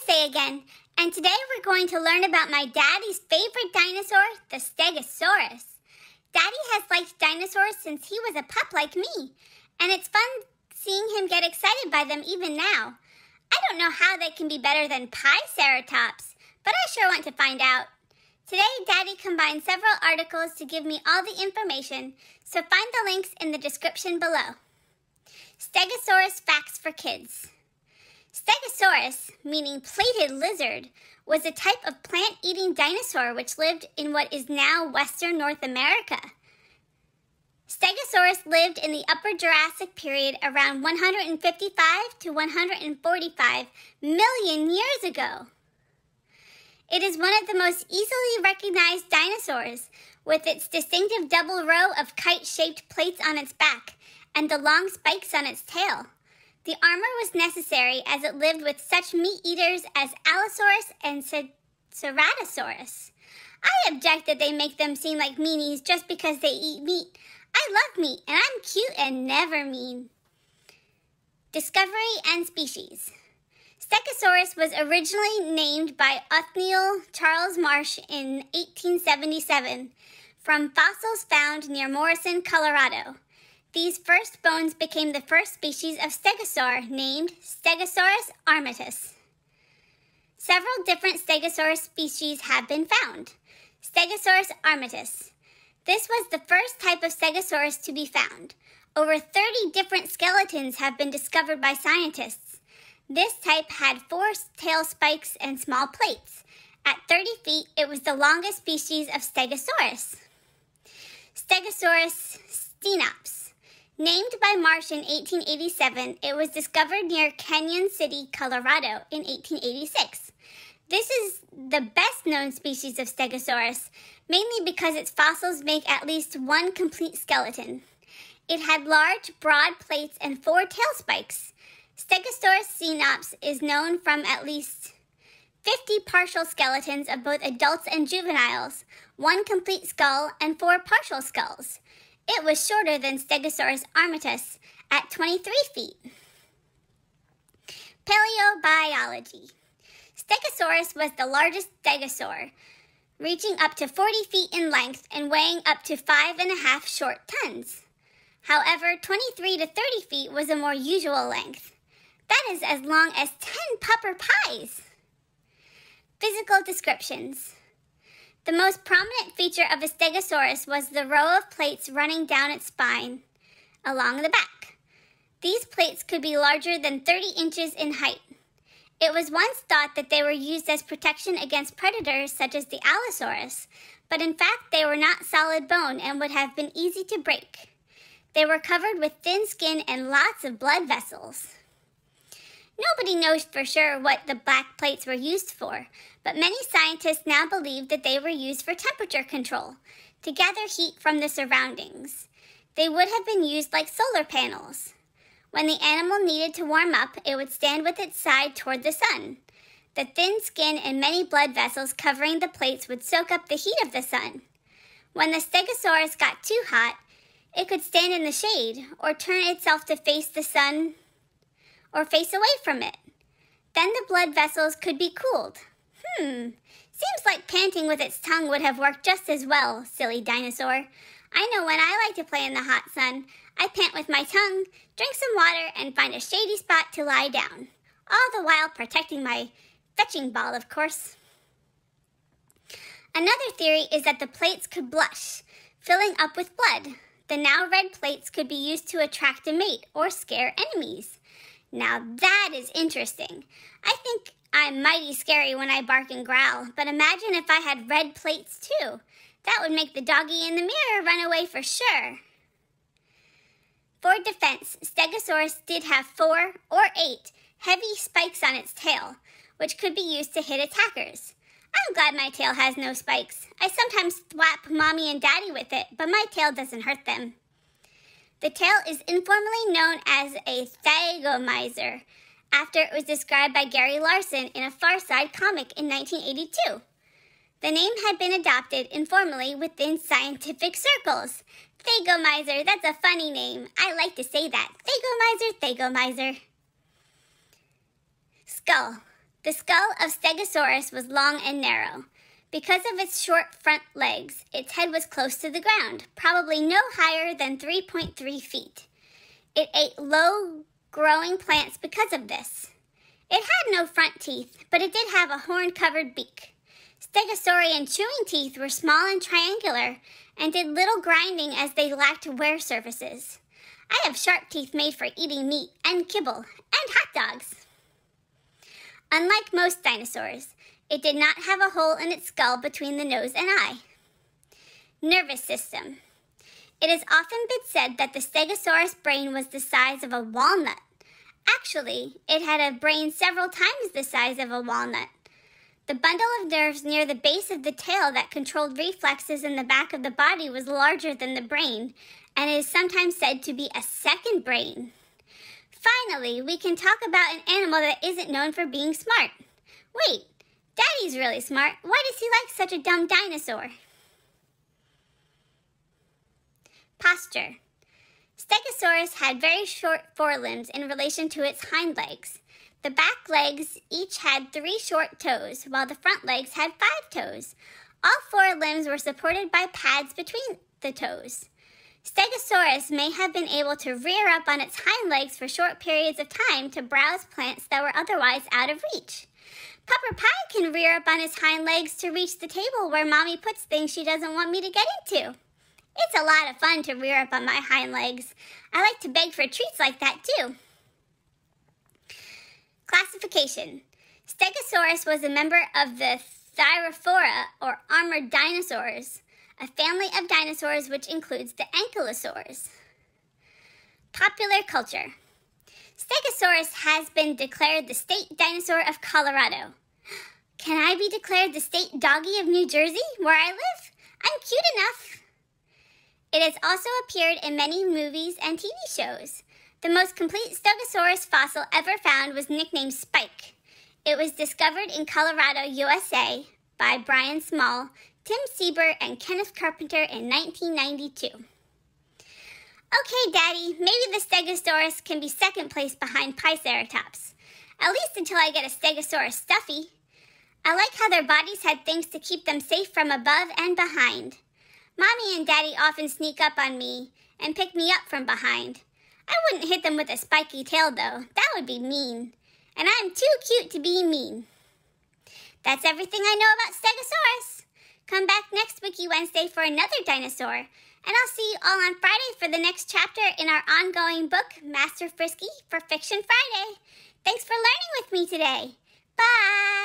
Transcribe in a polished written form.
Wednesday again, and today we're going to learn about my daddy's favorite dinosaur, the Stegosaurus. Daddy has liked dinosaurs since he was a pup like me, and it's fun seeing him get excited by them even now. I don't know how they can be better than Piceratops, but I sure want to find out. Today, Daddy combined several articles to give me all the information, so find the links in the description below. Stegosaurus Facts for Kids. Stegosaurus, meaning plated lizard, was a type of plant-eating dinosaur which lived in what is now Western North America. Stegosaurus lived in the Upper Jurassic period around 155 to 145 million years ago. It is one of the most easily recognized dinosaurs, with its distinctive double row of kite-shaped plates on its back and the long spikes on its tail. The armor was necessary as it lived with such meat-eaters as Allosaurus and Ceratosaurus. I object that they make them seem like meanies just because they eat meat. I love meat, and I'm cute and never mean. Discovery and species. Stegosaurus was originally named by Othniel Charles Marsh in 1877 from fossils found near Morrison, Colorado. These first bones became the first species of stegosaur, named Stegosaurus armatus. Several different Stegosaurus species have been found. Stegosaurus armatus. This was the first type of Stegosaurus to be found. Over 30 different skeletons have been discovered by scientists. This type had 4 tail spikes and small plates. At 30 feet, it was the longest species of Stegosaurus. Stegosaurus stenops. Named by Marsh in 1887, it was discovered near Canyon City, Colorado in 1886. This is the best-known species of Stegosaurus, mainly because its fossils make at least one complete skeleton. It had large, broad plates and 4 tail spikes. Stegosaurus stenops is known from at least 50 partial skeletons of both adults and juveniles, 1 complete skull, and 4 partial skulls. It was shorter than Stegosaurus armatus at 23 feet. Paleobiology. Stegosaurus was the largest stegosaur, reaching up to 40 feet in length and weighing up to 5.5 short tons. However, 23 to 30 feet was a more usual length. That is as long as 10 Pupper pies. Physical descriptions. The most prominent feature of a Stegosaurus was the row of plates running down its spine along the back. These plates could be larger than 30 inches in height. It was once thought that they were used as protection against predators such as the Allosaurus, but in fact they were not solid bone and would have been easy to break. They were covered with thin skin and lots of blood vessels. Nobody knows for sure what the black plates were used for, but many scientists now believe that they were used for temperature control, to gather heat from the surroundings. They would have been used like solar panels. When the animal needed to warm up, it would stand with its side toward the sun. The thin skin and many blood vessels covering the plates would soak up the heat of the sun. When the Stegosaurus got too hot, it could stand in the shade or turn itself to face the sun or face away from it. Then the blood vessels could be cooled. Seems like panting with its tongue would have worked just as well, silly dinosaur. I know when I like to play in the hot sun, I pant with my tongue, drink some water, and find a shady spot to lie down, all the while protecting my fetching ball, of course. Another theory is that the plates could blush, filling up with blood. The now red plates could be used to attract a mate or scare enemies. Now that is interesting. I think I'm mighty scary when I bark and growl, but imagine if I had red plates too. That would make the doggy in the mirror run away for sure. For defense, Stegosaurus did have 4 or 8 heavy spikes on its tail, which could be used to hit attackers. I'm glad my tail has no spikes. I sometimes thwap mommy and daddy with it, but my tail doesn't hurt them. The tail is informally known as a Stegomizer, after it was described by Gary Larson in a Far Side comic in 1982. The name had been adopted informally within scientific circles. Stegomizer, that's a funny name. I like to say that. Stegomizer, Stegomizer. Skull. The skull of Stegosaurus was long and narrow. Because of its short front legs, its head was close to the ground, probably no higher than 3.3 feet. It ate low-growing plants because of this. It had no front teeth, but it did have a horn-covered beak. Stegosaurian chewing teeth were small and triangular and did little grinding as they lacked wear surfaces. I have sharp teeth made for eating meat and kibble and hot dogs. Unlike most dinosaurs, it did not have a hole in its skull between the nose and eye. Nervous system. It has often been said that the Stegosaurus brain was the size of a walnut. Actually, it had a brain several times the size of a walnut. The bundle of nerves near the base of the tail that controlled reflexes in the back of the body was larger than the brain, and is sometimes said to be a second brain. Finally, we can talk about an animal that isn't known for being smart. Wait, Daddy's really smart. Why does he like such a dumb dinosaur? Posture. Stegosaurus had very short forelimbs in relation to its hind legs. The back legs each had 3 short toes, while the front legs had 5 toes. All 4 limbs were supported by pads between the toes. Stegosaurus may have been able to rear up on its hind legs for short periods of time to browse plants that were otherwise out of reach. Pupper Pie can rear up on his hind legs to reach the table where Mommy puts things she doesn't want me to get into. It's a lot of fun to rear up on my hind legs. I like to beg for treats like that too. Classification. Stegosaurus was a member of the Thyrophora, or armored dinosaurs, a family of dinosaurs which includes the ankylosaurs. Popular culture. Stegosaurus has been declared the state dinosaur of Colorado. Can I be declared the state doggy of New Jersey, where I live? I'm cute enough. It has also appeared in many movies and TV shows. The most complete Stegosaurus fossil ever found was nicknamed Spike. It was discovered in Colorado, USA by Brian Small, Tim Siebert, and Kenneth Carpenter in 1992. Okay, Daddy, maybe the Stegosaurus can be second place behind Triceratops. At least until I get a Stegosaurus stuffy. I like how their bodies had things to keep them safe from above and behind. Mommy and Daddy often sneak up on me and pick me up from behind. I wouldn't hit them with a spiky tail, though. That would be mean. And I'm too cute to be mean. That's everything I know about Stegosaurus. Come back next Wiki Wednesday for another dinosaur. And I'll see you all on Friday for the next chapter in our ongoing book, Master Frisky for Fiction Friday. Thanks for learning with me today. Bye!